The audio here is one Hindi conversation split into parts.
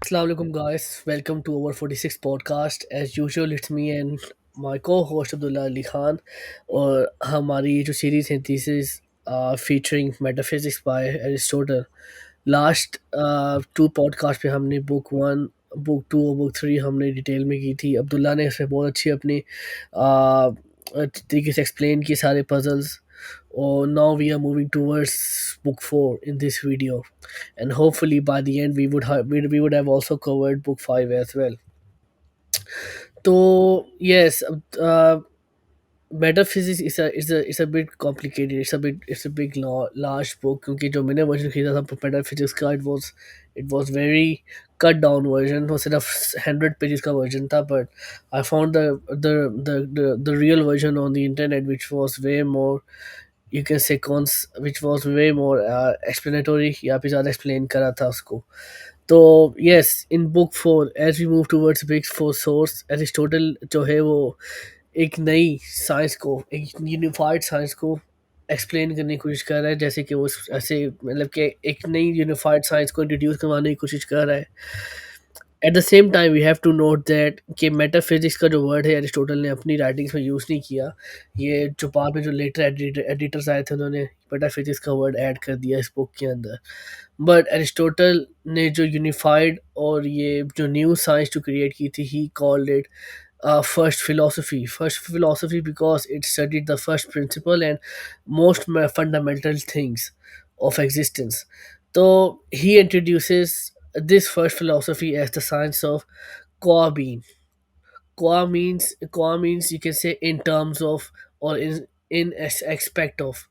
Assalamualaikum guys, welcome to our 46th podcast. As usual, it's me and my co-host Abdullah Ali Khan. और हमारी जो सीरीज है this is featuring metaphysics by Aristotle. Last two podcast पे हमने बुक वन, बुक टू और बुक थ्री हमने डिटेल में की थी. अब्दुल्ला ने इसमें बहुत अच्छी अपनी तरीके से एक्सप्लेन की सारे पजल्स. और now we are moving towards book 4 in this video, and hopefully by the end we would have also covered book 5 as well. So yes, metaphysics is a bit complicated. It's a big large book क्योंकि जो मैंने वर्जन खरीदा था metaphysics का, it was very cut down version. वो सिर्फ 100 pages का वर्जन था, but I found the real version on the internet, which was way more, you can say, which was way more explanatory, या फिर ज़्यादा explain करा था उसको. तो yes, in book 4 as we move towards big four source, Aristotle जो है वो एक नई साइंस को, एक यूनिफाइड साइंस को एक्सप्लेन करने की कोशिश कर रहा है. जैसे कि वो ऐसे मतलब कि एक नई यूनिफाइड साइंस को इंट्रोड्यूस करवाने की कोशिश कर रहा है. At the same time we have to note that कि मेटाफिजिक्स का जो वर्ड है एरिस्टोटल ने अपनी राइटिंग्स में यूज़ नहीं किया. ये जो बाद में जो लेटर एडिटर्स आए थे उन्होंने मेटाफिजिक्स का वर्ड ऐड कर दिया इस बुक के अंदर. बट एरिस्टोटल ने जो यूनिफाइड और ये जो न्यू साइंस जो क्रिएट की थी, he called it first philosophy because it studied the first principle and most fundamental things of existence. So he introduces this first philosophy as the science of qua being. Qua means you can say in terms of, or in aspect of.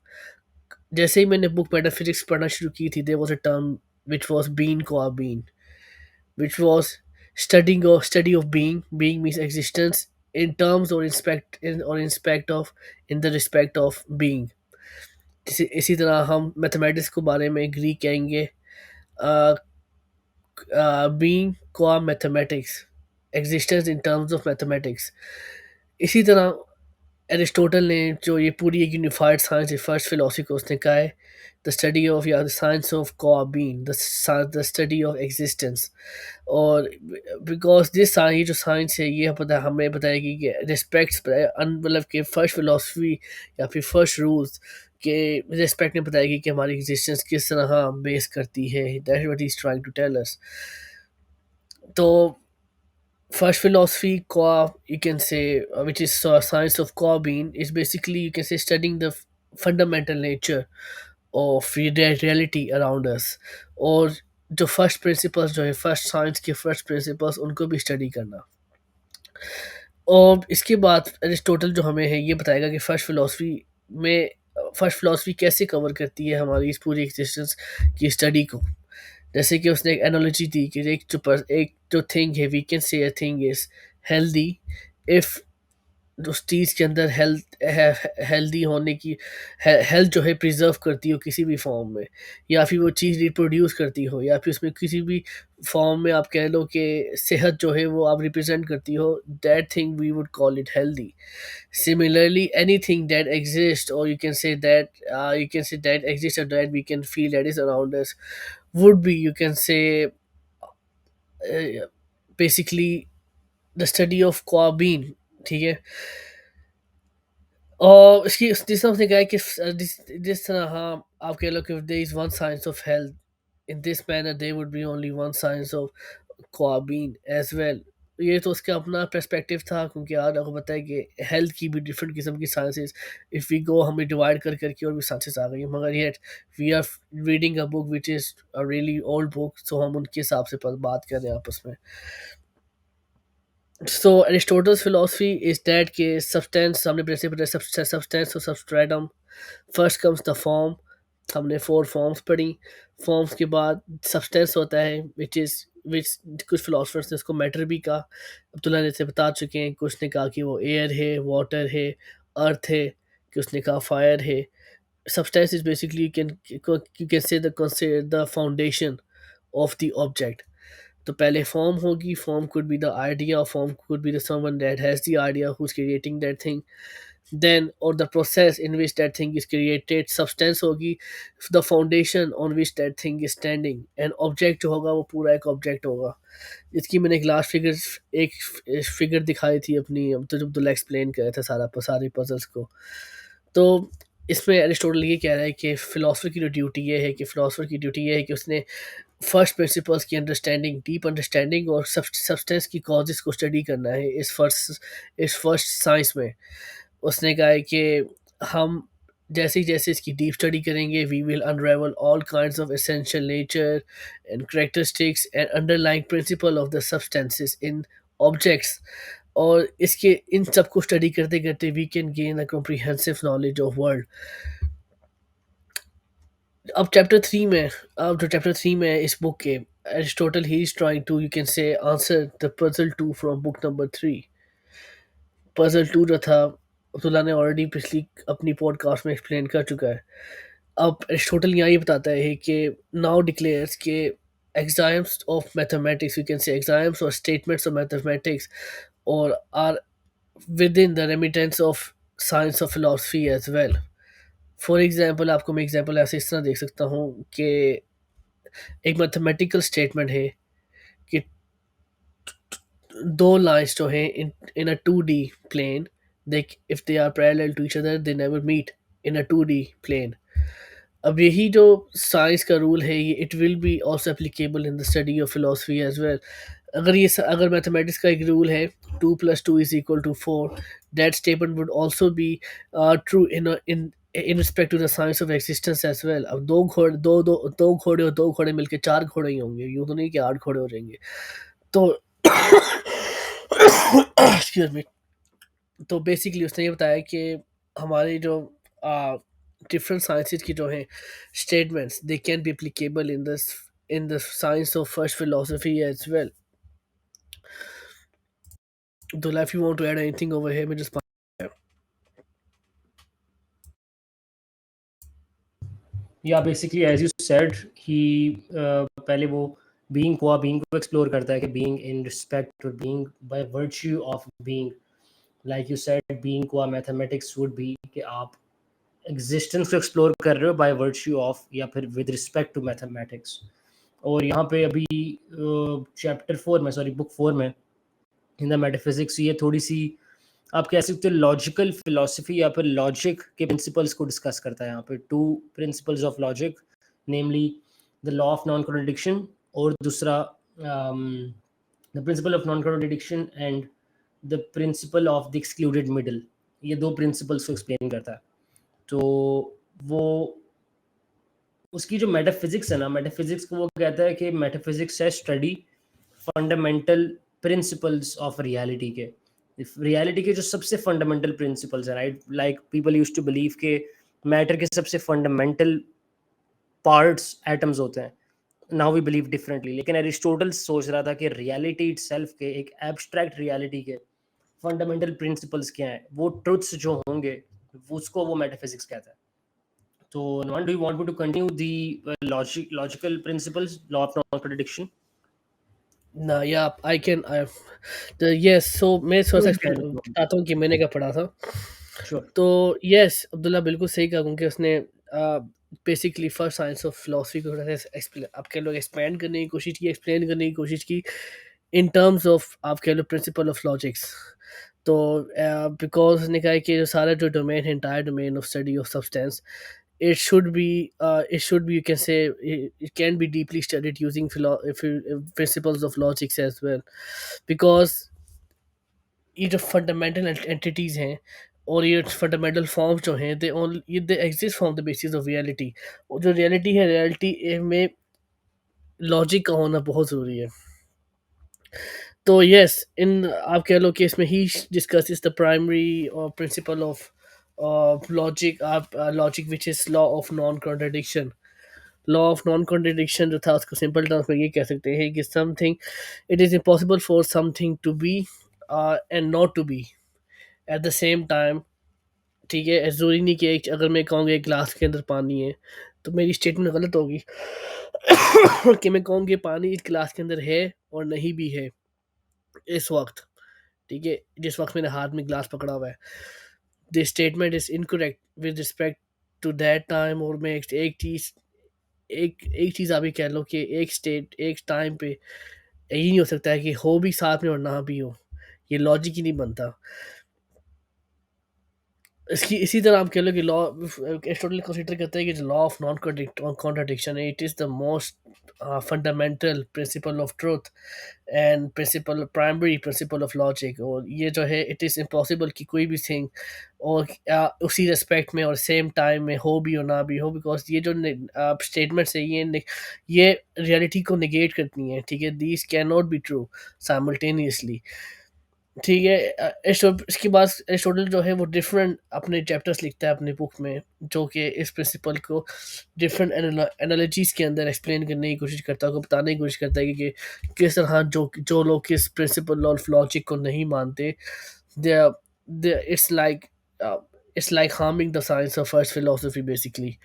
जैसे ही मैंने बुक मेटाफिजिक्स पढ़ना शुरू की थी, there was a term which was being qua being, which was study of being. Being means existence in terms or inspect of, in the respect of being. इसी तरह हम मैथमेटिक्स के बारे में ग्रीक कहेंगे being qua mathematics, existence in terms of mathematics. इसी तरह एरिस्टोटल ने जो ये पूरी एक यूनिफाइड साइंस है फर्स्ट फिलोसफी को, उसने कहा है द स्टडी ऑफ, या the science of qua being, the study of existence. और बिकॉज दिस ये जो साइंस है ये पता हमें बताएगी कि रिस्पेक्ट्स, मतलब कि फर्स्ट फिलोसफी या फिर फर्स्ट रूल्स के रिस्पेक्ट में बताएगी कि हमारी एग्जिस्टेंस किस तरह बेस करती है. That what he is trying to tell us. तो first philosophy qua, you can say, which is science of qua being, is basically, you can say, studying the fundamental nature of reality around us. और जो फर्स्ट प्रिंसिपल्स जो है, फर्स्ट साइंस के फर्स्ट प्रिंसिपल्स, उनको भी स्टडी करना. और इसके बाद एरिस्टोटल जो हमें है ये बताएगा कि फर्स्ट फिलोसफी कैसे कवर करती है हमारी इस पूरी एग्जिस्टेंस की स्टडी को. जैसे कि उसने एक एनालॉजी दी कि एक जो थिंग है, we can say a thing is healthy if उस चीज़ के अंदर हेल्दी होने की, हेल्थ जो है प्रिजर्व करती हो किसी भी फॉर्म में, या फिर वो चीज़ रिप्रोड्यूस करती हो, या फिर उसमें किसी भी फॉर्म में आप कह लो कि सेहत जो है वो आप रिप्रेजेंट करती हो, that thing we would call it healthy. Similarly, anything that exists, or you can say that exists, or that we can feel that is around us, would be, you can say, basically the study of qua being. ठीक है. और इसकी जिस तरह उसने कहा है कि जिस जिस तरह, हाँ, आप कह लो कि there is one science of health, in this manner there would be only one science of qua being as well. ये तो उसका अपना पर्सपेक्टिव था, क्योंकि आज आपको पता है कि हेल्थ की भी डिफरेंट किस्म की साइंसेस, इफ़ वी गो, हमें डिवाइड कर करके और भी साइंसेस आ गई हैं, मगर yet we are reading a book which is a really old book, so हम उनके हिसाब से बात कर रहे हैं आपस में. So Aristotle's philosophy is that कि substance, हमने प्रिंसिपल substance और substratum, first comes the form. हमने 4 forms पढ़ी. Forms के बाद substance होता है, which कुछ philosophers ने उसको matter भी कहा. अब्दुल्ला ने इसे बता चुके हैं. कुछ ने कहा कि वो air है, water है, earth है, कि उसने कहा fire है. Substance is basically, you can say, the foundation of the object. तो पहले फॉर्म होगी. Form could be the idea, form could be the someone that has the idea, who is creating that thing. then or the process in which that thing is created, substance होगी, the foundation on which that thing is standing, and object जो होगा वो पूरा एक object होगा. इसकी मैंने एक लास्ट फिगर दिखाई थी अपनी, तो जब दुल्ला एक्सप्लेन कर रहा था सारे पजल्स को. तो इसमें एरिस्टोटल ये कह रहा है कि फ़िलासफ़र की जो ड्यूटी ये है कि फ़िलासफ़र की ड्यूटी ये है कि उसने फर्स्ट प्रिंसिपल्स की अंडरस्टैंडिंग, डीप अंडरस्टैंडिंग और सब्सटेंस की कॉजेज़ को स्टडी करना है इस फर्स्ट साइंस में. उसने कहा है कि हम जैसे-जैसे इसकी डीप स्टडी करेंगे, we will unravel all kinds of essential nature and characteristics and underlying principle of the substances in objects. और इसके इन सब को स्टडी करते-करते we can gain a comprehensive knowledge of world. अब चैप्टर 3 में इस बुक के Aristotle he is trying to you can say answer the puzzle 2 from book number 3. Puzzle 2 जो था, अब्दुल्ला ने ऑलरेडी पिछली अपनी पॉडकास्ट में एक्सप्लेन कर चुका है. अब एरिस्टोटल यहाँ ये बताता है कि नाउ डिक्लेयर्स के exams of mathematics, you can say exams और स्टेटमेंट्स ऑफ मैथमेटिक्स और are within the remittance of science of philosophy as well. For example, आपको मैं एग्जाम्पल ऐसे इस तरह देख सकता हूँ कि एक मैथमेटिकल स्टेटमेंट है कि दो लाइंस जो हैं in a 2D plane, they if they are parallel to each other they never meet in a 2D plane. अब यही जो साइंस का रूल है, ये it will be also applicable in the study of philosophy as well. अगर मैथमेटिक्स का एक रूल है 2 + 2 = 4, that statement would also be true in respect to the science of existence as well. अब दो घोड़े मिलके चार घोड़े ही होंगे, यूं तो नहीं कि आठ घोड़े हो जाएंगे. तो एक्सक्यूज मी. तो बेसिकली उसने ये बताया कि हमारी जो डिफरेंट साइंसेस की जो है statements, they can be applicable in the science of first philosophy as well. तो if you want to add anything over here, मैं just या basically as you said he पहले वो बीइंग को एक्सप्लोर करता है कि बीइंग इन रिस्पेक्ट और being by virtue of being. Like you said being को मैथमेटिक्स वुड बी कि आप एग्जिस्टेंस को एक्सप्लोर कर रहे हो बाय वर्च्यू ऑफ या फिर विद रिस्पेक्ट टू मैथमेटिक्स. और यहाँ पे अभी चैप्टर 4 में, सॉरी बुक 4 में इन द मेटाफिजिक्स, ये थोड़ी सी आप कह सकते हो लॉजिकल फिलॉसफी या फिर लॉजिक के प्रिंसिपल्स को डिस्कस करता है. यहाँ पे 2 principles of logic, namely the law of non contradiction और दूसरा the principle of non contradiction and the principle of the excluded middle. ये 2 प्रिंसिपल्स को एक्सप्लेन करता है. तो वो उसकी जो मेटाफिजिक्स है ना, मेटाफिजिक्स को वो कहता है कि मेटाफिजिक्स है study fundamental principles of reality के. रियलिटी के जो सबसे फंडामेंटल प्रिंसिपल्स हैं, right, like people used to believe के मैटर के सबसे फंडामेंटल पार्ट्स एटम्स होते हैं. Now we believe differently. लेकिन एरिस्टोटल सोच रहा था कि रियलिटी इटसेल्फ के, एक एब्स्ट्रैक्ट रियलिटी के फंडामेंटल प्रिंसिपल्स क्या हैं, वो ट्रुथ्स जो होंगे, उसको वो मेटाफिजिक्स कहता है. So, Nuwan, do you want me to continue the logical principles, law of non-contradiction? No, yeah, yes, so मैं थोड़ा सा You can. बताता हूँ कि मैंने क्या पढ़ा था. Sure. तो यस, अब्दुल्ला बिल्कुल सही कहा, क्योंकि उसने basically first science of philosophy को थोड़ा सा आप कह लो एक्सपेंड करने की कोशिश की, एक्सप्लेन करने की कोशिश की इन टर्म्स ऑफ आप कह लो प्रिंसिपल ऑफ लॉजिक्स. तो बिकॉज उसने कहा कि जो सारा जो डोमेन है, entire domain of study of substance, it should be you can say it can be deeply studied using principles of logics as well, because ये जो फंडामेंटल एंटिटीज हैं और ये फंडामेंटल फॉर्म्स जो हैं, they exist from the basis of reality. और जो रियलिटी है, रियलिटी में लॉजिक का होना बहुत ज़रूरी है. तो यस, इन आप कह लो कि इसमें ही डिस्कस द प्राइमरी और principle of logic which is law of non contradiction. Law of non contradiction जो था, उसको सिंपल टर्म्स में ये कह सकते हैं कि something, it is impossible for something to be and not to be at the same time. ठीक है, ज़रूरी नहीं कि अगर मैं कहूँगा एक ग्लास के अंदर पानी है, तो मेरी स्टेटमेंट गलत होगी कि मैं कहूँगी पानी इस ग्लास के अंदर है और नहीं भी है इस वक्त. ठीक है, जिस वक्त मेरे हाथ में ग्लास पकड़ा हुआ है. this statement is incorrect with respect to that time, और मैं एक चीज एक चीज आप ये कह लो कि एक स्टेट एक टाइम पे यही नहीं हो सकता है कि हो भी साथ में और ना भी हो, ये लॉजिक ही नहीं बनता। इसकी इसी तरह आप कह लो कि लॉ एरिस्टोटल कंसीडर करता है कि law of non contradiction it is the most fundamental principle of truth and principle primary principle of logic, और ये जो है इट इज़ इम्पॉसिबल कि कोई भी थिंग और उसी रिस्पेक्ट में और सेम टाइम में हो भी और ना भी हो, बिकॉज ये जो स्टेटमेंट्स है ये रियलिटी को निगेट करती हैं, ठीक है, these can not be true simultaneously. ठीक है, इसके बाद एरिस्टोटल जो है वो डिफरेंट अपने चैप्टर्स लिखता है अपने बुक में, जो कि इस प्रिंसिपल को डिफरेंट एनालॉजीज के अंदर एक्सप्लेन करने की कोशिश करता है, को बताने की कोशिश करता है कि किस तरह जो जो लोग किस प्रिंसिपल ऑफ लॉजिक को नहीं मानते, they they it's like harming the science of first philosophy basically.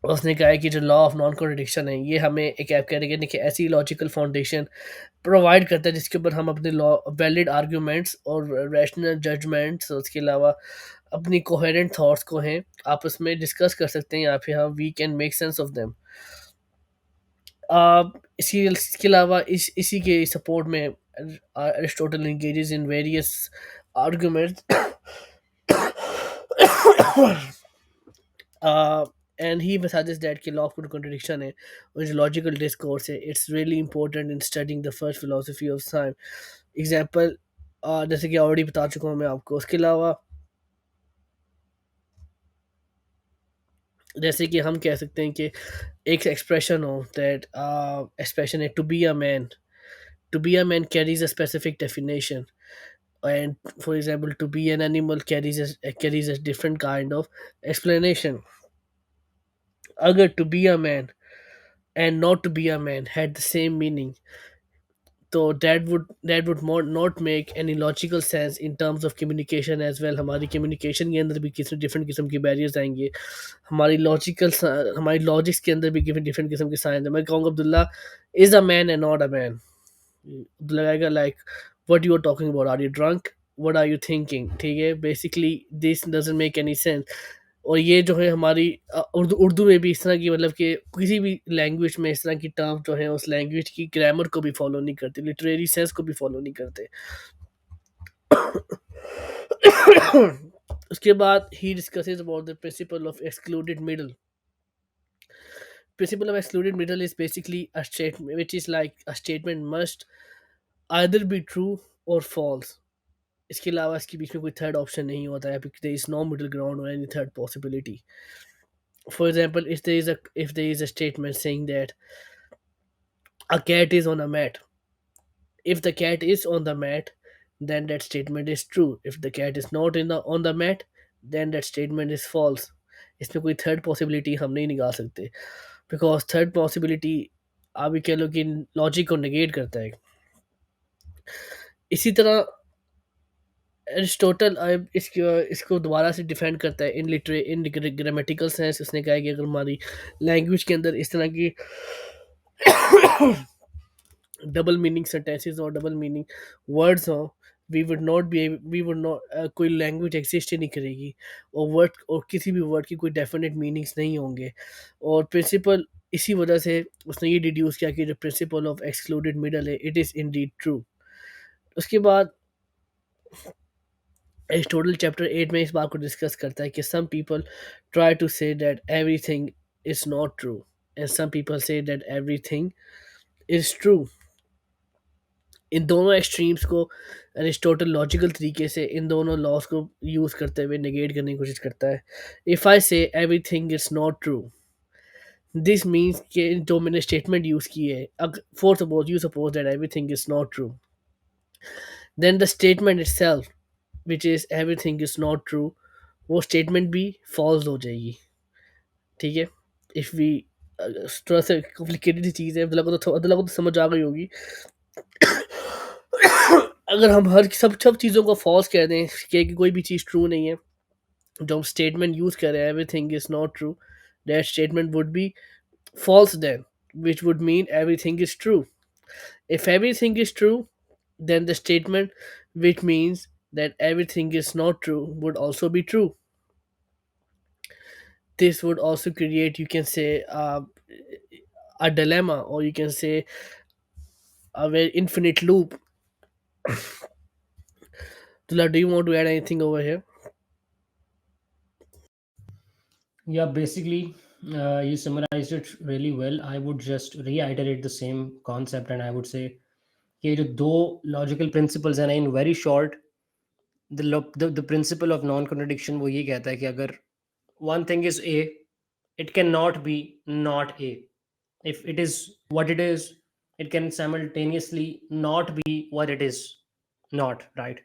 उसने कहा है कि जो लॉ ऑफ नॉन कॉन्ट्रडिक्शन है ये हमें एक ऐप कहने की ऐसी लॉजिकल फाउंडेशन प्रोवाइड करता है जिसके ऊपर हम अपने लॉ वैलिड आर्ग्यूमेंट्स और रैशनल जजमेंट्स, उसके अलावा अपनी कोहेरेंट थॉट्स को हैं आपस में डिस्कस कर सकते हैं, या फिर हम we can make sense of them. इसके अलावा इसी के सपोर्ट में Aristotle engages in various arguments and he emphasizes that कि law of contradiction है और जो logical discourse है it's really important in studying the first philosophy of science example, जैसे कि ऑलरेडी बता चुका हूँ मैं आपको। उसके अलावा जैसे कि हम कह सकते हैं कि एक एक्सप्रेशन हो दैट एक्सप्रेशन है to be a man carries a specific definition, and for example to be an animal carries a different kind of explanation। अगर to be a man and not to be a man had the same meaning, तो that would not make any logical sense in terms of communication as well। हमारी communication के अंदर भी किसी डिफरेंट किस्म के बैरियर्स आएंगे, हमारी लॉजिक्स के अंदर भी डिफरेंट किस्म के साइंस है। मैं कहूँगा Abdullah is a man and not a man, लगाएगा like what you are talking about, are you drunk, what are you thinking, ठीक है, basically this doesn't make any sense. और ये जो है हमारी उर्दू उर्दू में भी इस तरह की मतलब कि किसी भी लैंग्वेज में इस तरह की टर्म जो है उस लैंग्वेज की ग्रामर को भी फॉलो नहीं करते, लिटरेरी सेंस को भी फॉलो नहीं करते। उसके बाद ही discusses about the principle of excluded middle. Principle of excluded middle is basically a statement which is like a statement must either be true or false। इसके अलावा इसके बीच में कोई थर्ड ऑप्शन नहीं होता है, there is no middle ground or any third possibility। For example, if there is a statement saying that a cat is on a mat, if the cat is on the mat then that statement is true, if the cat is not in the on the mat then that statement is false। इसमें कोई थर्ड पॉसिबिलिटी हम नहीं निकाल सकते, बिकॉज थर्ड पॉसिबिलिटी आप ये कह लो कि लॉजिक को नेगेट करता है। इसी तरह एरिस्टोटल इसको दोबारा से डिफेंड करता है इन ग्रामेटिकल सेंस। उसने कहा है कि अगर हमारी लैंग्वेज के अंदर इस तरह की डबल मीनिंग सेंटेंसेस और डबल मीनिंग वर्ड्स हों, वी वुड नॉट कोई लैंग्वेज एग्जिस्ट ही नहीं करेगी, और वर्ड और किसी भी वर्ड की कोई डेफिनेट मीनिंग्स नहीं होंगे। और प्रिंसिपल इसी वजह से उसने ये डिड्यूस किया कि जो प्रिंसिपल ऑफ एक्सक्लूडेड मिडल है इट इज़ इंडीड ट्रू। उसके बाद एरिस्टोटल चैप्टर 8 में इस बात को डिस्कस करता है कि some people try to say that everything is not true and some people say that everything is true. इन दोनों एक्सट्रीम्स को अरिस्टोटल लॉजिकल तरीके से इन दोनों लॉज को यूज़ करते हुए नेगेट करने की कोशिश करता है। If I say everything is not true, this means कि जो मैंने स्टेटमेंट यूज़ की है, for suppose you suppose that everything is not true, then the statement itself which is everything is not true, वो स्टेटमेंट भी फॉल्स हो जाएगी। ठीक है, इफ़ वी थोड़ा सा कॉम्प्लिकेटेड चीज़ है, अब्दुल्ला को तो समझ आ गई होगी। अगर हम हर सब सब चीज़ों को फॉल्स कह दें कि कोई भी चीज़ ट्रू नहीं है, जो हम स्टेटमेंट यूज़ कर रहे हैं everything is not true, that statement would be false then, which would mean everything is true। If everything is true, then the statement which means that everything is not true would also be true. This would also create, you can say, a dilemma, or you can say a very infinite loop. Tula, do you want to add anything over here? Yeah, basically, you summarized it really well. I would just reiterate the same concept, and I would say कि ये जो दो लॉजिकल प्रिंसिपल्स हैं ना, इन very short, the principle of non contradiction वो ये कहता है कि अगर one thing is A, it cannot be not A. If it is what it is, it can simultaneously not be what it is not, right?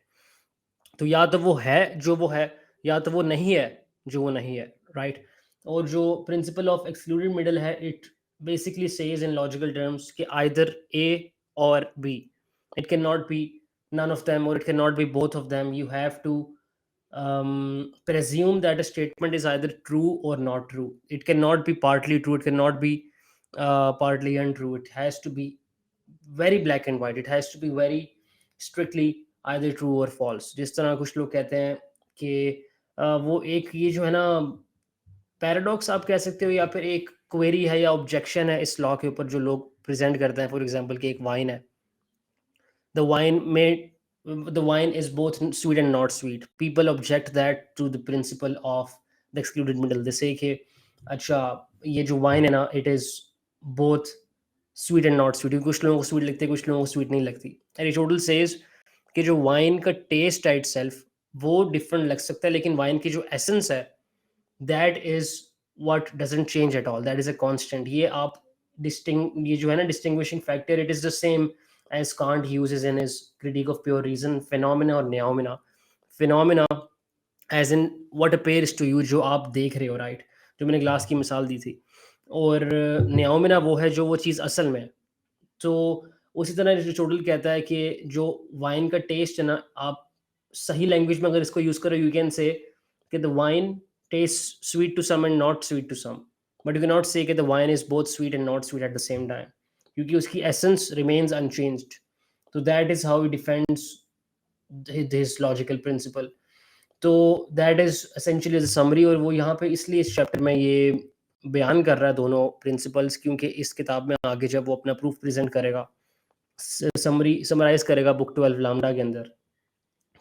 तो या तो वो है जो वो है, या तो वो नहीं है जो वो नहीं है, राइट? और जो प्रिंसिपल ऑफ एक्सक्लूडेड मिडल है, it basically says in logical terms कि either A or B, it can not be none of them, or it cannot be both of them. You have to presume that a statement is either true or not true. It cannot be partly true, it cannot be partly untrue. It has to be very black and white. It has to be very strictly either true or false. जिस तरह कुछ लोग कहते हैं कि वो एक ये जो है ना पैराडॉक्स आप कह सकते हो, या फिर एक क्वेरी है या ऑब्जेक्शन है इस लॉ के ऊपर जो लोग प्रेजेंट करते हैं, फॉर एग्जांपल कि एक वाइन है, the wine may the wine is both sweet and not sweet. People object that to the principle of the excluded middle. They say कि अच्छा ये जो वाइन है ना, it is both sweet and not sweet. कुछ लोगों को sweet लगती है, कुछ लोगों को sweet नहीं लगती. Aristotle says कि जो वाइन का टेस्ट है itself वो डिफरेंट लग सकता है, लेकिन वाइन की जो एसेंस है, that is what doesn't change at all, that is a constant. ये आप डिस्टिंग ये जो है ना distinguishing factor, it is the same as Kant uses in his critique of pure reason, phenomena और noumena. Phenomena as in what appears to you, जो आप देख रहे हो, राइट? जो मैंने ग्लास की मिसाल दी थी. और नियोमेना वो है जो वो चीज़ असल में है. तो उसी तरह एरिस्टोटल कहता है कि जो वाइन का टेस्ट है ना, आप सही लैंग्वेज में अगर इसको यूज करो, यू कैन से कि the wine taste sweet to some and not sweet to some, but you can not say कि the wine is both sweet and not sweet at the same time, क्योंकि उसकी एसेंस रिमेन्स अनचेंज्ड. तो that is how he defends this logical principle. तो that is essentially the summary. और वो यहाँ पे इसलिए इस चैप्टर में ये बयान कर रहा है दोनों प्रिंसिपल्स, क्योंकि इस किताब में आगे जब वो अपना प्रूफ प्रेजेंट करेगा, समराइज करेगा बुक 12 लामडा के अंदर,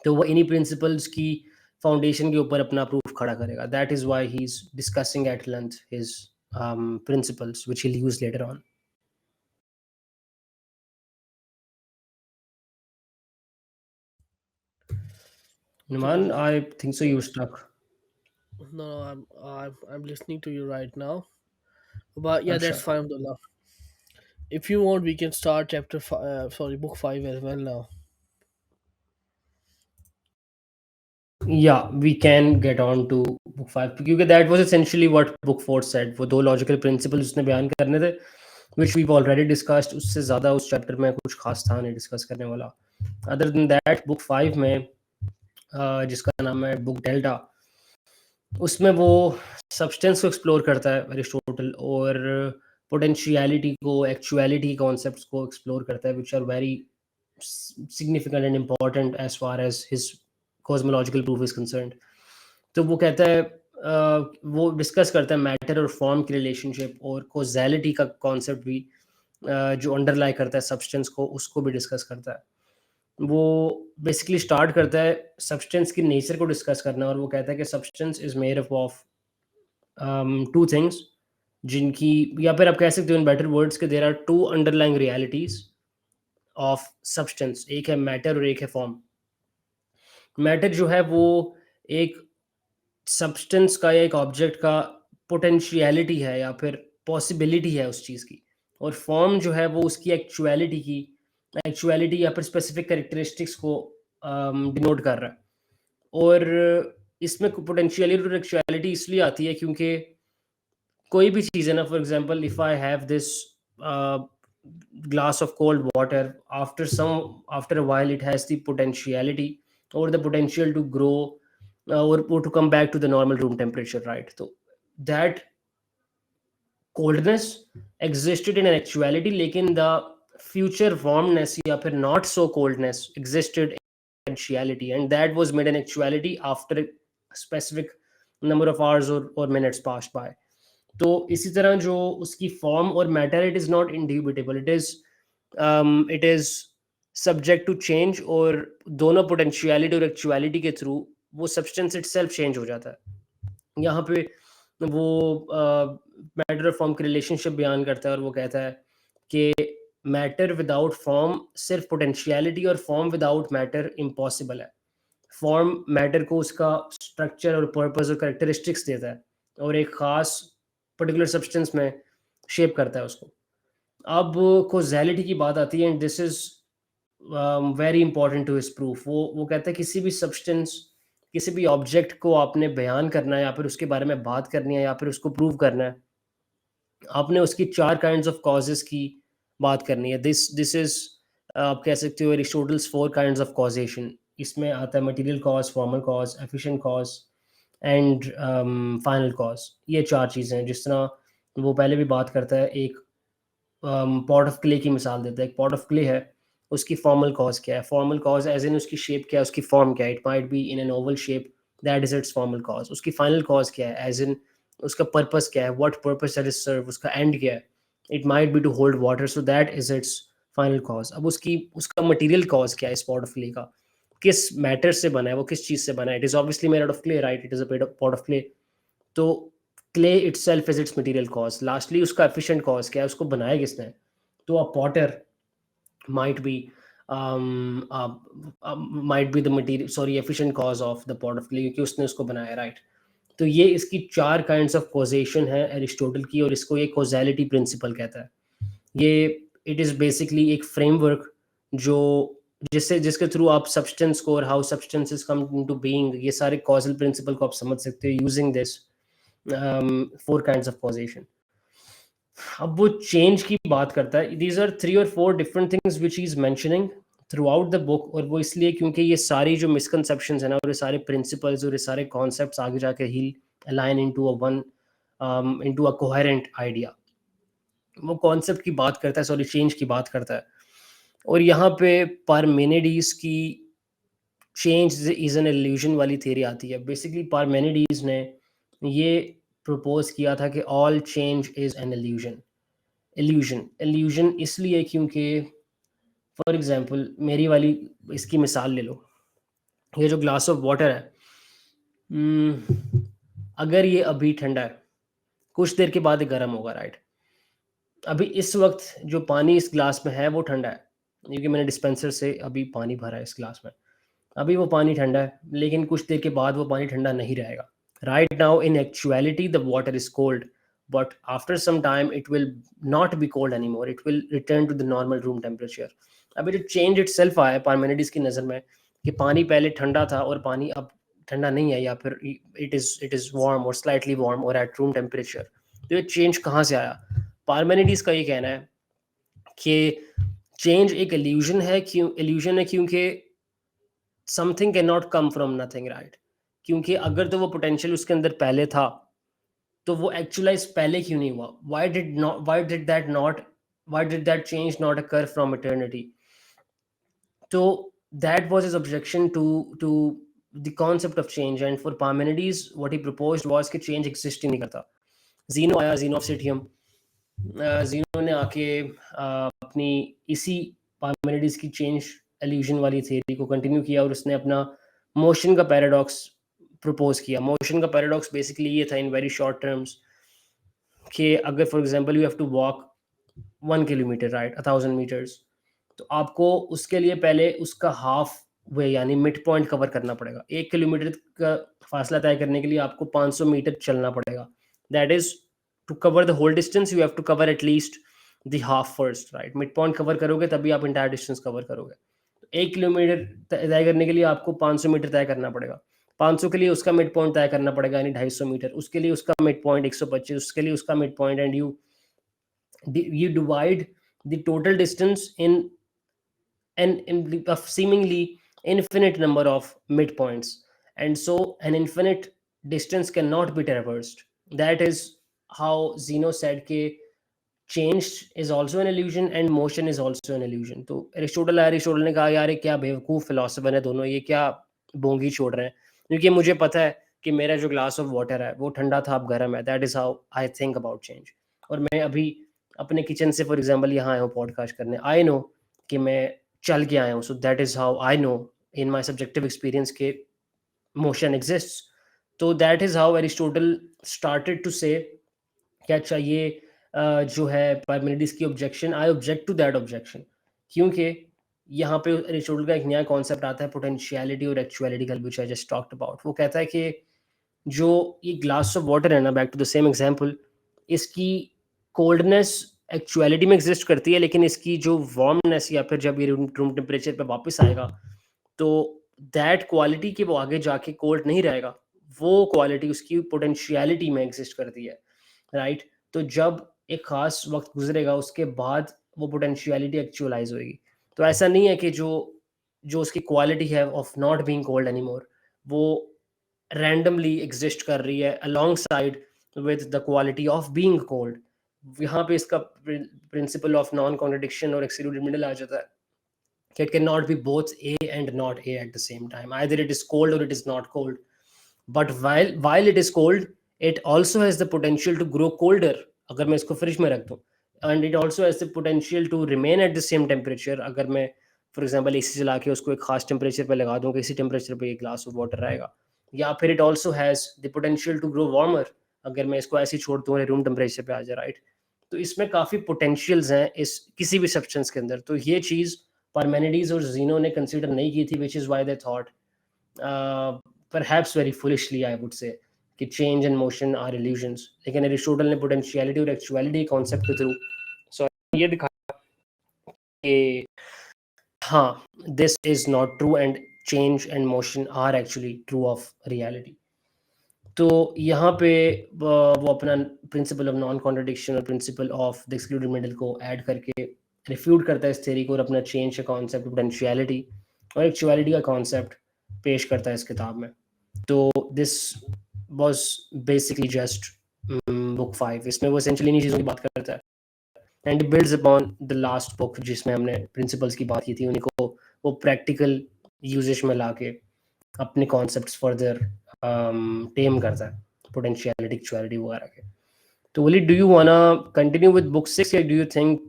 तो वो इन्हीं प्रिंसिपल्स की फाउंडेशन के ऊपर अपना प्रूफ खड़ा करेगा. That is why he is discussing at length his principles which he will use later on. Numan, So I think so you stuck. no, I'm listening to you right now. But yeah, Acha. that's fine, Abdullah. If you want, we can start sorry, book 5 as well now. Yeah, we can get on to book 5 क्योंकि that was essentially what book 4 said. वो दो लॉजिकल प्रिंसिपल्स उसने बयान करने थे, which we've already discussed. उससे ज़्यादा उस चैप्टर में कुछ खास था नहीं डिस्कस करने वाला. Other than that, book 5 में जिसका नाम है बुक डेल्टा, उसमें वो सब्सटेंस को एक्सप्लोर करता है एरिस्टोटल, और पोटेंशियलिटी को, एक्चुअलिटी कॉन्सेप्ट्स को एक्सप्लोर करता है, which are very significant and important as far as his cosmological proof is concerned. तो वो कहता है वो डिस्कस करता है मैटर और फॉर्म की रिलेशनशिप, और कॉजेलिटी का कॉन्सेप्ट भी जो अंडरलाई करता है सब्सटेंस को, उसको भी डिस्कस करता है. वो बेसिकली स्टार्ट करता है सब्सटेंस की नेचर को डिस्कस करना, और वो कहता है कि substance is made up of two things, जिनकी, या फिर आप कह सकते हो इन बेटर वर्ड्स के there are two underlying realities of substance. एक है मैटर और एक है फॉर्म. मैटर जो है वो एक सब्सटेंस का या एक ऑब्जेक्ट का पोटेंशियलिटी है या फिर पॉसिबिलिटी है उस चीज़ की, और फॉर्म जो है वो उसकी एक्चुअलिटी की, एक्चुअलिटी या फिर स्पेसिफिक कैरेक्टरिस्टिक्स को डिनोट कर रहा है. और इसमें पोटेंशियलिटी और एक्चुअलिटी इसलिए आती है क्योंकि कोई भी चीज़ है ना, for example if I have this glass of cold water, after a while it has the potentiality or the potential to grow, or to come back to the normal room temperature, right? So that coldness existed in an actuality, लेकिन the future warmness या फिर not so coldness existed potentiality, and that was made an actuality after a specific number of hours or minutes passed by. तो इसी तरह जो उसकी फॉर्म और matter, it is not inevitable, it is subject to change, और दोनों पोटेंशियलिटी और एक्चुअलिटी के थ्रू वो सब्सटेंस इटसेल्फ चेंज हो जाता है। यहाँ पे वो मैटर और फॉर्म की रिलेशनशिप बयान करता है, और वो कहता है कि मैटर विदाउट फॉर्म सिर्फ पोटेंशियलिटी, और फॉर्म विदाउट मैटर इम्पॉसिबल है। फॉर्म मैटर को उसका स्ट्रक्चर और पर्पस और करेक्टरिस्टिक्स देता है, और एक खास पर्टिकुलर सब्सटेंस में शेप करता है उसको। अब कोजैलिटी की बात आती है, and this is very important to his proof. वो कहता है किसी भी सब्सटेंस, किसी भी ऑब्जेक्ट को आपने बयान करना है, या फिर उसके बारे में बात करनी है, या फिर उसको प्रूव करना है, आपने उसकी चार काइंड्स ऑफ कॉजेस की बात करनी है। दिस इज, आप कह सकते हो, Aristotle's four kinds of causation. इसमें आता है material cause, formal cause, efficient cause, and final cause. ये चार चीज़ें हैं। जिस तरह वो पहले भी बात करता है, एक पॉट ऑफ क्ले की मिसाल देता है। एक पॉट ऑफ क्ले है, उसकी फॉर्मल कॉज क्या है? फॉर्मल कॉज एज इन उसकी शेप क्या है, उसकी फॉर्म क्या है? It might be in an oval shape, that is its formal cause. उसकी फाइनल कॉज क्या है, एज इन उसका पर्पस क्या है, what purpose that is serve, उसका एंड क्या है? It might be to hold water, so that is its final cause. अब उसका मटेरियल कॉज क्या है इस पॉट ऑफ क्ले का? किस मैटर से बना है, वो किस चीज से बना है? It is obviously made out of clay, right? It is a pot of clay. तो clay itself is its material cause. Lastly उसका एफिशिएंट कॉज क्या है, उसको बनाया किसने? तो a potter might be might be the material, sorry, efficient cause of the pot of clay, क्योंकि उसने उसको बनाया, राइट? तो ये इसकी चार काइंड्स ऑफ कॉजेशन है एरिस्टोटल की, और इसको ये कॉजेलिटी प्रिंसिपल कहता है। ये इट इज़ बेसिकली एक फ्रेमवर्क जो जिसके थ्रू आप सब्सटेंस को और how substances come into being, ये सारे कॉजल प्रिंसिपल को आप समझ सकते हो using this four kinds of causation. अब वो चेंज की बात करता है। दीज आर थ्री और four different things which he is mentioning through out the book, और वो इसलिए क्योंकि ये सारी जो मिसकंसेप्शंस है ना, और ये सारे प्रिंसिपल्स और ये सारे कॉन्सेप्ट्स आगे जाके ही align into a coherent idea. वो कॉन्सेप्ट की बात करता है, सॉरी, चेंज की बात करता है। और यहाँ पे पार्मेनिडीज की चेंज इज एन इल्यूजन वाली थ्योरी आती है। बेसिकली पार्मेनिडीज ने ये प्रपोज किया था कि all change is an illusion इसलिए क्योंकि फॉर एग्जांपल मेरी वाली इसकी मिसाल ले लो। ये जो ग्लास ऑफ वाटर है, अगर ये अभी ठंडा है, कुछ देर के बाद ये गर्म होगा, राइट? अभी इस वक्त जो पानी इस ग्लास में है वो ठंडा है, क्योंकि मैंने डिस्पेंसर से अभी पानी भरा है इस ग्लास में। अभी वो पानी ठंडा है, लेकिन कुछ देर के बाद वो पानी ठंडा नहीं रहेगा। Right now in actuality the water is cold, but after some time it will not be cold any more, it will return to the normal room temperature. अभी जो चेंज इट सेल्फ आया है पार्मेनिडीज की नज़र में, कि पानी पहले ठंडा था और पानी अब ठंडा नहीं है, या फिर इट इज़ वार्म और स्लाइटली वार्म और एट रूम टेम्परेचर। तो ये चेंज कहाँ से आया? पार्मेनिडीज का ये कहना है कि चेंज एक इल्यूजन है क्योंकि something can not come from nothing, right? क्योंकि अगर तो वो पोटेंशियल उसके अंदर पहले था, तो वो एक्चुअलाइज पहले क्यों नहीं हुआ? Why did that change not occur from eternity? तो that was his objection to the concept of change, and for Parmenides what he proposed was कि change exist ही नहीं करता। जीनो आया, जीनो ऑफ सिटियम। जीनो ने आके अपनी इसी पार्मेनिडीज की चेंज एल्यूजन वाली थ्योरी को कंटिन्यू किया, और उसने अपना मोशन का पैराडॉक्स प्रपोज किया। मोशन का पैराडॉक्स बेसिकली ये था, इन वेरी शॉर्ट टर्म्स, कि अगर for example you have to walk 1 kilometre, right, 1000 metres, तो आपको उसके लिए पहले उसका हाफ वे यानी मिड पॉइंट कवर करना पड़ेगा। 1 किलोमीटर का फासला तय करने के लिए आपको 500 मीटर चलना पड़ेगा। That is, to cover the whole distance you have to cover at least the half first, right? Mid point cover करोगे तभी आप इंटायर डिस्टेंस कवर करोगे। 1 किलोमीटर तय करने के लिए आपको 500 मीटर तय करना पड़ेगा। 500 के लिए उसका मिड पॉइंट तय करना पड़ेगा, यानी 250 मीटर। उसके लिए उसका मिड पॉइंट 125, उसके लिए उसका mid point, and you divide the total distance in a seemingly infinite number of midpoints, and so an infinite distance cannot be traversed. That is how Zeno said कि change is also an illusion and motion is also an illusion। तो एरिस्टोटल ने कहा यार ये क्या बेवकूफ़ फिलोसफर है दोनों, ये क्या बोंगी छोड़ रहे हैं, क्योंकि मुझे पता है कि मेरा जो ग्लास ऑफ वाटर है वो ठंडा था अब गर्म है, that is how I think about change. और मैं अभी अपने किचन से फॉर एग्जांपल यहाँ आया हूँ पॉडकास्ट करने, आई नो कि मैं चल के आया हूँ, so that is how I know in my subjective experience के मोशन एग्जिस्ट्स। तो that is how Aristotle started to say क्या चाहिए, जो है पार्मेनिडिस की objection, I object to that objection, क्योंकि यहाँ पे एरिस्टोटल का एक नया कॉन्सेप्ट आता है पोटेंशियलिटी और एक्चुअलिटी का, which I just talked about. वो कहता है कि जो ये ग्लास ऑफ वाटर है ना, back to the same example, इसकी कोल्डनेस एक्चुअलिटी में एग्जिस्ट करती है, लेकिन इसकी जो वार्मनेस या फिर जब ये रूम टेम्परेचर पे वापस आएगा तो दैट क्वालिटी कि वो आगे जाके कोल्ड नहीं रहेगा, वो क्वालिटी उसकी पोटेंशियलिटी में एग्जिस्ट करती है, राइट। तो जब एक खास वक्त गुजरेगा उसके बाद वो पोटेंशियलिटी एक्चुअलाइज होएगी। तो ऐसा नहीं है कि जो जो उसकी क्वालिटी है of not being cold anymore, वो रैंडमली एग्जिस्ट कर रही है along side with the quality of being cold. यहाँ पे इसका प्रिंसिपल ऑफ नॉन कॉन्ट्रडिक्शन और एक्सक्लूडेड मिडल आ जाता है कि it cannot be both A and not A at the same time. Either it is cold or it is not cold. But while it is cold, it also has the potential to grow colder. अगर मैं इसको फ्रिज में रख दूं, and it also has the potential to remain at the same temperature। अगर मैं फॉर एग्जांपल एसी चला के उसको एक खास टेम्परेचर पे लगा दूं कि इसी टेम्परेचर पे एक ग्लास ऑफ वाटर रहेगा, या फिर it also has the potential to grow warmer. अगर मैं इसको ऐसे ही छोड़ दूं रूम टेम्परेचर पे आ जाए, राइट। तो इसमें काफ़ी पोटेंशियल्स हैं इस किसी भी सब्सटेंस के अंदर। तो ये चीज़ पार्मेनिडीज और जीनो ने कंसीडर नहीं की थी, which is why they thought perhaps very foolishly I would say कि change and motion are illusions. लेकिन एरिस्टोटल ने पोटेंशियलिटी और एक्चुअलिटी कॉन्सेप्ट के थ्रू सो ये दिखाया कि हाँ, this is not true and change and motion are actually true of reality. तो यहाँ पे वो अपना प्रिंसिपल ऑफ नॉन कॉन्ट्रडिक्शन और principle of the excluded middle को ऐड करके रिफ्यूट करता है इस थ्योरी को, और अपना चेंज का कॉन्सेप्ट, पोटेंशियलिटी और एक्चुअलिटी का कॉन्सेप्ट पेश करता है इस किताब में। तो this was basically just book 5। इसमें वो एसेंशियली इन्हीं चीज़ों की बात करता है and builds upon the last book जिसमें हमने प्रिंसिपल्स की बात की थी, उन्हीं को वो प्रैक्टिकल यूजेज में ला के अपने कॉन्सेप्ट्स फर्दर टेम करता है, पोटेंशियलिटी एक्चुअलिटी वगैरह के। तो Willie, do you wanna continue with book 6 or do you think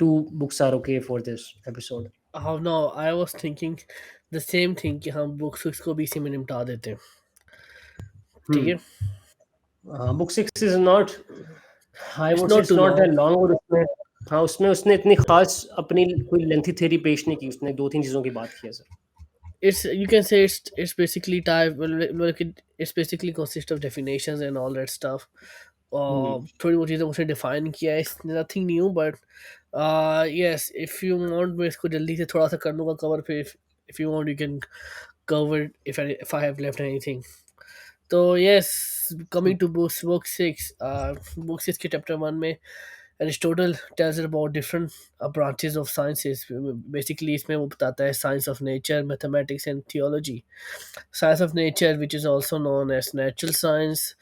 two books are okay for this episode? How now? I was thinking the same thing कि हम बुक सिक्स को भी इसी में निपटा देते हैं. ठीक है. Hmm. Book 6 is not, I It's would say not it's too not that long. long, और उसमें हाँ उसमें उसने इतनी खास अपनी कोई लेंथी थ्योरी पेश नहीं की, उसने दो तीन चीज़ों की बात की है sir. It's, you can say it's basically type, well, it's basically consists of definitions and all that stuff. हम्म थोड़ी बहुत चीज़ें उसने डिफाइन किया है, nothing new, but yes, if you want मैं इसको जल्दी से थोड़ा सा कर लूँगा कवर, फिर if you want you can cover if I have left anything. तो yes, coming to book six, book six के चैप्टर वन में Aristotle tells about different branches of sciences. Basically इसमें वो बताता है science of nature, mathematics and theology. Science of nature which is also known as natural science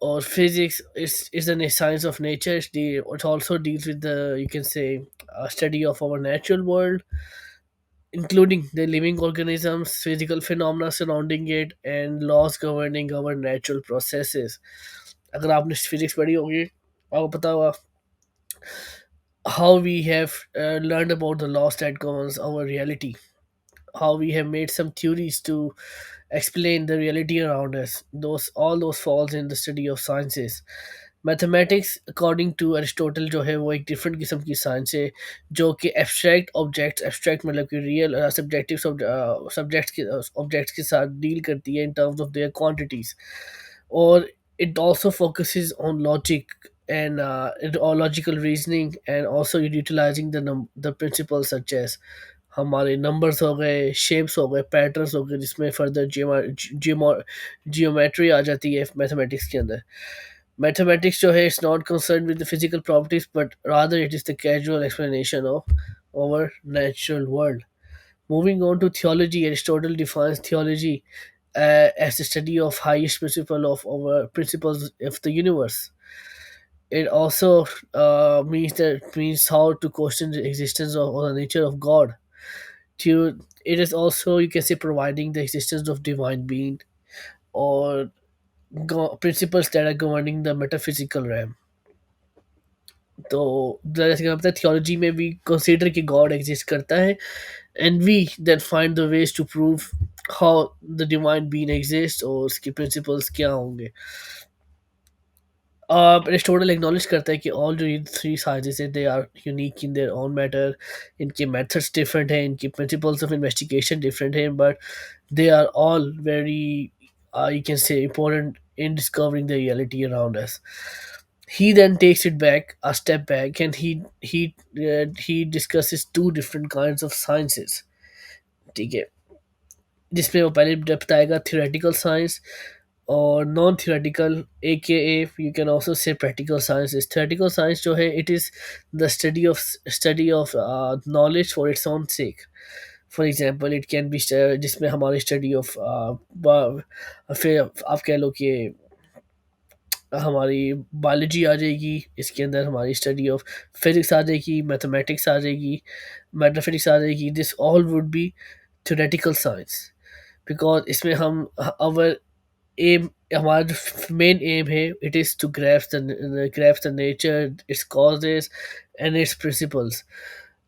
or physics is the science of nature. It also deals with the, you can say, study of our natural world, including the living organisms, physical phenomena surrounding it, and laws governing our natural processes. अगर आपने फिजिक्स पढ़ी होगी आपको पता होगा how we have learned about the laws that governs our reality, how we have made some theories to explain the reality around us. Those, all those falls in the study of sciences. Mathematics according to Aristotle जो है वो एक डिफरेंट किस्म की साइंस है, जो कि एब्स्ट्रैक्ट ऑब्जेक्ट्स, एब्स्ट्रैक्ट मतलब कि रियल सब्जेक्टिव ऑब्जेक्ट्स के साथ डील करती है in terms of their quantities, और it also focuses on logic and logical reasoning, and also utilizing the principles such as हमारे नंबर्स हो गए, शेप्स हो गए, पैटर्न्स हो गए, जिसमें फर्दर जियोमेट्री आ जाती है मैथमेटिक्स के अंदर. मैथमेटिक्स जो है it's not concern with the physical properties, but rather it is the casual explanation of our natural world. Moving on to theology, Aristotle defines theology as the study of highest principle of our principles of the universe. It also means how to question the existence of or the nature of God. To it is also, you can say, providing the existence of divine being or principles that are governing the metaphysical realm. तो जैसे कि हम बताते थियोलॉजी में भी कंसीडर कि गॉड एग्जिस्ट करता है, and we then find the ways to prove how the divine being exist और उसके प्रिंसिपल्स क्या होंगे. एरिस्टोटल एक्नॉलेज करता है कि ऑल जो ये थ्री साइंसेस हैं they are unique in their own matter. इनके मेथड्स डिफरेंट हैं, इनके प्रिंसिपल्स ऑफ इन्वेस्टिगेशन डिफरेंट हैं, but they are all very you can say important in discovering the reality around us. He then takes it back a step back, and he discusses two different kinds of sciences. ठीक है, जिसमें वो पहले बताएगा थियोरेटिकल साइंस और नॉन थियोरेटिकल, ए के you can also say practical science. Is theoretical science जो है it is the study of knowledge for its own sec. For example it can be जिसमें हमारी स्टडी ऑफ फिर आप कह लो कि हमारी बायोलॉजी आ जाएगी, इसके अंदर हमारी स्टडी ऑफ फिजिक्स आ जाएगी, मैथमेटिक्स आ जाएगी, मैथमेटिक्स आ जाएगी. This all would be theoretical science, because इसमें हम अवर एम, हमारा जो मेन एम है it is to grasp the nature, its causes and its principles.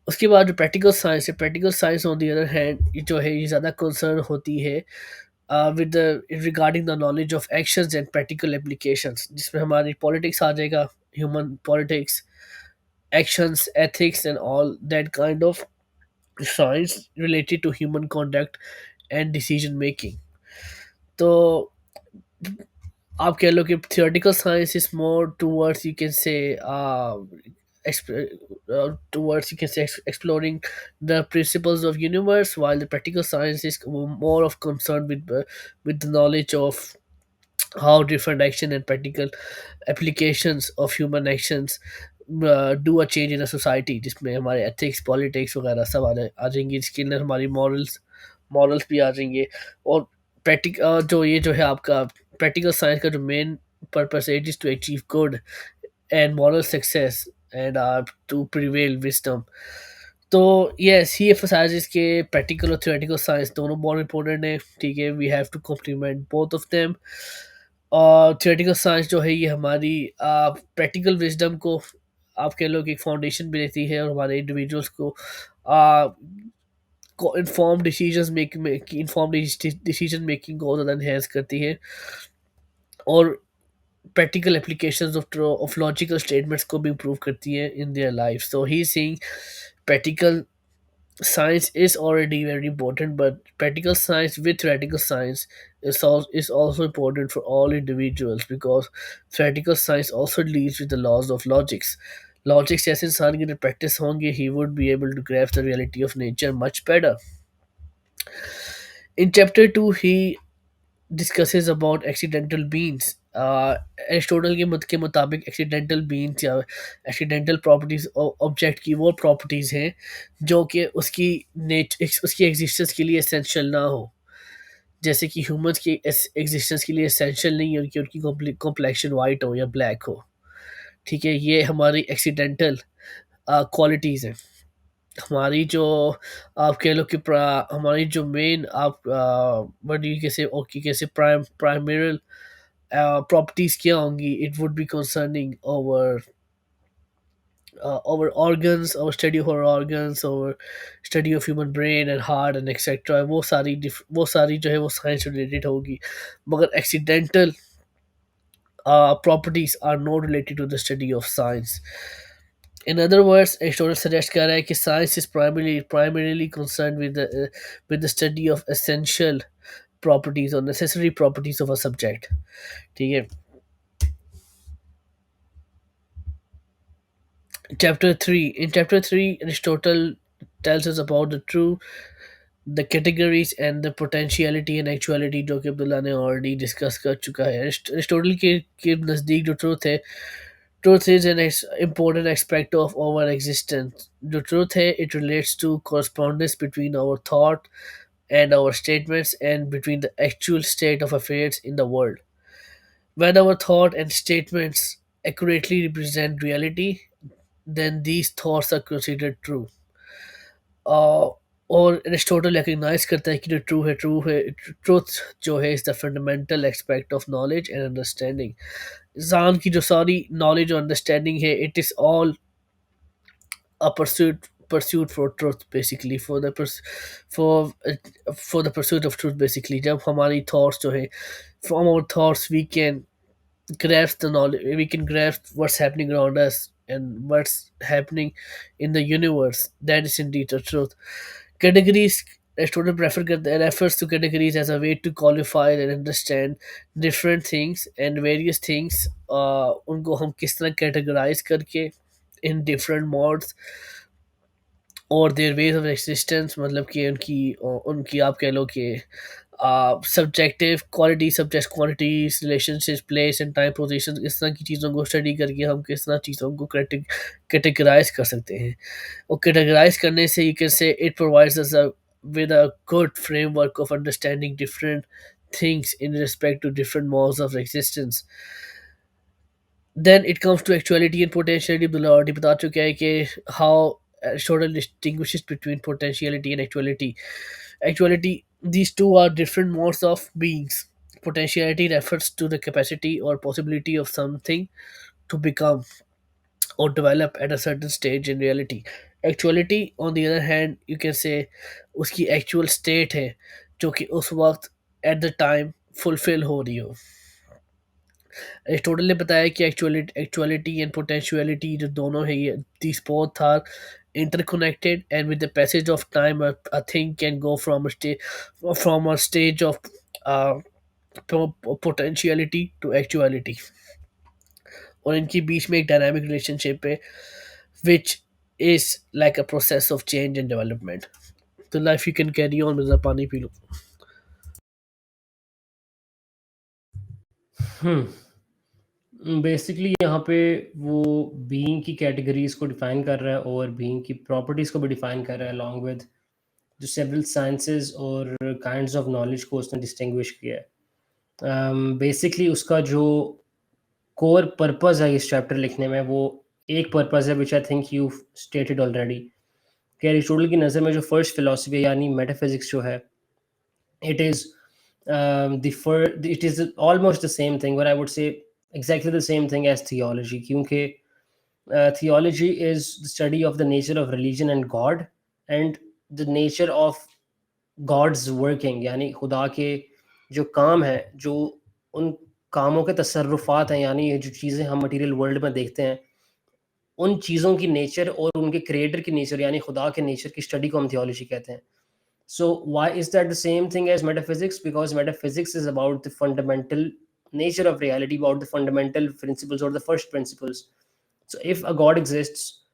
उसके बाद जो प्रैक्टिकल साइंस है, practical science on the other hand जो है ये ज़्यादा कंसर्न होती है with the regarding the knowledge of actions and practical applications, जिसमें हमारी पॉलिटिक्स आ जाएगा, human politics, actions, ethics and all that kind of science related to human conduct and decision making. तो आप कह लो कि theoretical science is more towards, you can say, towards, you can say, exploring the principles of universe, while the practical science is more of concerned with the knowledge of how different action and practical applications of human actions do a change in a society, जिसमें हमारे ethics, politics वगैरह सब आ जाएंगी. इसके अंदर हमारी मॉरल्स भी आ जाएंगे. और जो ये जो है आपका प्रैक्टिकल साइंस का जो मेन पर्पस है, it is to achieve good and moral success and to prevail wisdom. तो यस, ही एम्फसाइजेस के प्रैक्टिकल और थ्योरेटिकल साइंस दोनों बहुत इंपॉर्टेंट है. ठीक है, we have to complement both of them. और थियोरेटिकल साइंस जो है ये हमारी प्रैक्टिकल विजडम को, आप कह लो कि एक फाउंडेशन भी देती है, और हमारे इंडिविजुअल्स को इन्फॉर्म डिसीजन मेकिंग को ज़्यादा एनहेंस करती है, और practical applications of logical statements को भी इम्प्रूव करती है in their life. So he is saying practical science is already very important, but practical science with theoretical science is also important for all individuals, because theoretical science also deals with the laws of logics. जैसे इंसान की प्रैक्टिस होंगे, he would be able to grasp the reality of nature much better. In chapter 2 he discusses about accidental beings. Aristotle के मुताबिक एक्सीडेंटल बीन्स या एक्सीडेंटल प्रॉपर्टीज ऑब्जेक्ट की वो प्रॉपर्टीज़ हैं जो कि उसकी एग्जिस्टेंस के लिए एसेंशियल ना हो. जैसे कि ह्यूमंस की एग्जिस्टेंस के लिए एसेंशियल नहीं है कि उनकी कॉम्प्लेक्शन वाइट हो या ब्लैक हो. ठीक है, ये हमारी एक्सीडेंटल क्वालिटीज़ हैं. हमारी जो, आप कह लो कि हमारी जो मेन आप बड़ी कैसे ओके कैसे प्राइमरल properties क्या होंगी, it would be concerning our organs, our study of our organs, our study of human brain and heart and etc. वो सारी जो है वो साइंस रिलेटेड होगी, मगर accidental properties are not related to the study of science. In other words, Aristotle suggests कर रहा है कि science is primarily concerned with the study of essential properties or necessary properties of a subject. ठीक है. In chapter 3 Aristotle tells us about the categories and the potentiality and actuality, जो कि अब्दुल्ला ने already discuss कर चुका है. Aristotle के नज़दीक जो truth is an important aspect of our existence. जो truth है, it relates to correspondence between our thought and our statements, and between the actual state of affairs in the world. When our thought and statements accurately represent reality, then these thoughts are considered true. uh, और एरिस्टोटल रिकग्नाइज करता है कि जो ट्रू है, ट्रुथ जो है is the fundamental aspect of knowledge and understanding. इंसान की जो सारी नॉलेज और अंडरस्टैंडिंग है, it is all a pursuit for truth, basically for for the pursuit of truth, basically जब हमारी thoughts जो है, from our thoughts we can grasp the knowledge, we can grasp what's happening around us and what's happening in the universe. That is indeed the truth. Categories, a student refers to categories as a way to qualify and understand different things and various things। उनको हम किस तरह categorize करके in different modes और देयर वेज ऑफ एग्जिस्टेंस, मतलब कि उनकी आप कह लो कि subjective quality, subject qualities, relationship, place and time position, इस तरह की चीज़ों को स्टडी करके हम किस तरह चीज़ों को कैटेगराइज कर सकते हैं। और कैटेगराइज करने से यू कैन से it provides us with a good framework of understanding different things in respect to different modes of existence। Then it comes to actuality and potentiality। Abdullah already बता चुका है कि how Aristotle distinguishes between potentiality and actuality। Actuality, these two are different modes of beings। Potentiality refers to the capacity or possibility of something to become or develop at a certain stage in reality। Actuality on the other hand, you can say उसकी actual state है जो कि उस वक्त at the time fulfill हो रही हो। एरिस्टोटल ने बताया कि एक्चुअलिटी एंड पोटेंशियलिटी जो दोनों है, ये these both are interconnected, and with the passage of time a thing can go from a stage of uh, potentiality to actuality। और इनके बीच में एक डायनामिक रिलेशनशिप है which is like a process of change and development। तो life you can carry on, मतलब पानी पी लो। बेसिकली यहाँ पे वो बीइंग की कैटेगरीज को डिफाइन कर रहा है और बीइंग की प्रॉपर्टीज को भी डिफाइन कर रहा है, अलॉन्ग विद जो सेवरल साइंसेस और काइंड्स ऑफ नॉलेज को उसने डिस्टिंग्विश किया है। बेसिकली उसका जो कोर पर्पस है इस चैप्टर लिखने में, वो एक पर्पस है which I think you stated already, कि एरिस्टोटल की नज़र में जो फर्स्ट फिलोसफी यानी मेटाफिजिक्स जो है, it is it is almost the same thing, but I would say exactly the same thing as theology, क्योंकि theology is the study of the nature of religion and God and the nature of God's working, यानी खुदा के जो काम है, जो उन कामों के तसर्रुफात हैं, यानी ये जो चीज़ें हम मटेरियल वर्ल्ड में देखते हैं, उन चीज़ों की नेचर और उनके क्रिएटर की नेचर यानी खुदा के नेचर की स्टडी को हम थियोलॉजी कहते हैं। So why is that the same thing as metaphysics? Because metaphysics is about the fundamental nature of reality, about the fundamental principles or the first principles. So if a God exists,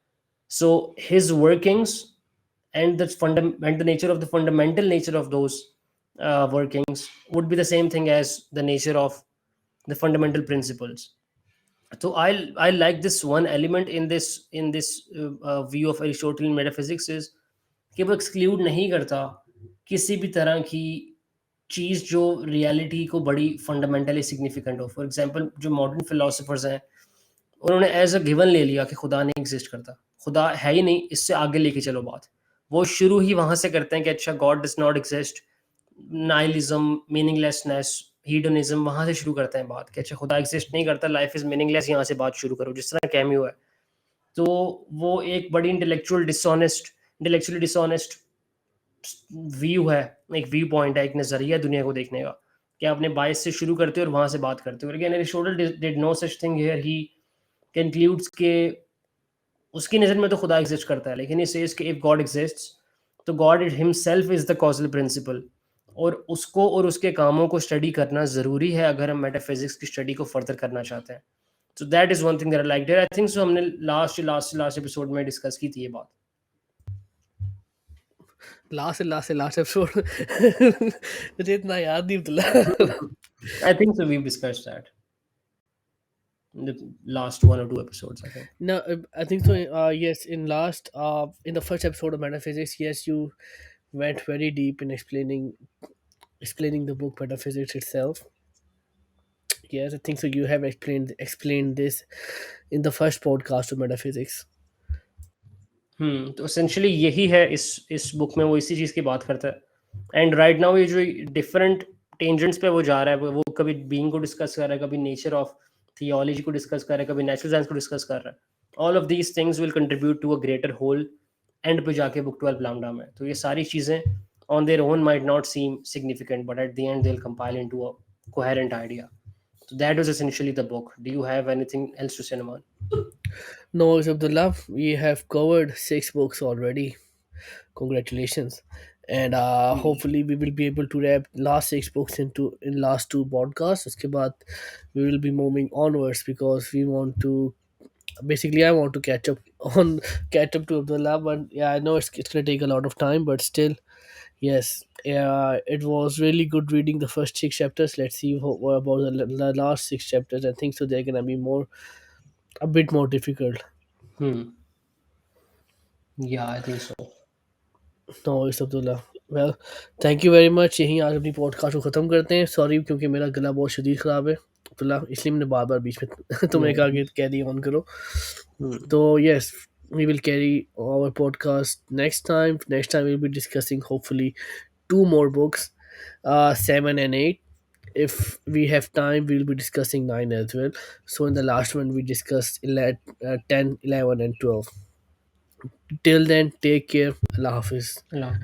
so his workings and the nature of the fundamental nature of those workings would be the same thing as the nature of the fundamental principles. So I like this one element in this view of Aristotelian metaphysics is कि वो एक्सक्लूड नहीं करता किसी भी तरह की चीज़ जो रियलिटी को बड़ी फंडामेंटली सिग्निफिकेंट हो। फॉर एग्जांपल जो मॉडर्न फिलोसोफर्स हैं, उन्होंने एज अ गिवन ले लिया कि खुदा नहीं एग्जिस्ट करता, खुदा है ही नहीं, इससे आगे लेके चलो बात। वो शुरू ही वहाँ से करते हैं कि अच्छा God does not exist, nihilism, meaninglessness, hedonism, वहाँ से शुरू करते हैं बात कि अच्छा खुदा एग्जिस्ट नहीं करता, लाइफ इज मीनिंगलेस, यहाँ से बात शुरू करो, जिस तरह कैम्यू है। तो वो एक बड़ी इंटेलेक्चुअली डिसऑनेस्ट व्यू है, एक व्यू पॉइंट है, एक नज़रिया दुनिया को देखने का, कि आप अपने बायस से शुरू करते हो और वहाँ से बात करते हो। Again Aristotle did no such thing here, he concludes के उसकी नज़र में तो खुदा एग्जिस्ट करता है, लेकिन ही सेज कि इफ गॉड एग्जिस्ट्स तो God it himself is the causal principle, और उसको और उसके कामों को स्टडी करना ज़रूरी है अगर हम मेटाफिजिक्स की स्टडी को फर्दर करना चाहते हैं। So that is one thing that I like there. I think so हमने लास्ट एपिसोड में डिस्कस की थी ये बात। लास्ट एपिसोड मुझे इतना याद नहीं Abdullah. I think so. We've discussed that in the last one or two episodes, I think. No, I think so. Yes, in the first episode of metaphysics, yes, you went very deep in explaining the book metaphysics itself. Yes, I think so. You have explained this in the first podcast of metaphysics. तो एसेंशियली यही है इस बुक में, वो इसी चीज़ की बात करता है। एंड राइट नाउ ये जो डिफरेंट टेंजेंट्स पे वो जा रहा है, वो कभी बीइंग को डिस्कस कर रहा है, कभी नेचर ऑफ थियोलॉजी को डिस्कस कर रहा है, कभी नेचुरल साइंस को डिस्कस कर रहा है। All of these things will contribute to a greater whole. End पे जाके बुक 12 लैम्डा में तो ये सारी चीज़ें on their own might not seem significant, but at the and they will compile into a coherent idea. So that was essentially the book. Do you have anything else to say, Naman? No, Abdullah, we have covered 6 books already. Congratulations. And hopefully we will be able to wrap last 6 books in last 2 podcasts. Uske baad we will be moving onwards because we want to basically I want to on catch up to Abdullah, but yeah, I know it's gonna take a lot of time, but still, yes, yeah, it was really good reading the first 6 chapters. Let's see what about the last 6 chapters. I think so they're gonna be a bit more difficult. Hmm. Yeah, I think so. No is Abdullah well thank you very much. यहीं आज अपनी पॉडकास्ट को ख़त्म करते हैं। सॉरी क्योंकि मेरा गला बहुत शदीद ख़राब है अब्दुल्ला, इसलिए मैंने बार बार बीच में तुम्हें No. कहा कि कैरी ऑन करो। Hmm. तो yes, we will carry our podcast next time we'll be discussing hopefully 2 more books, 7 and 8. If we have time we'll be discussing 9 as well. So in the last one we discussed 10, 11 and 12. Till then, take care. Allah Hafiz. Allah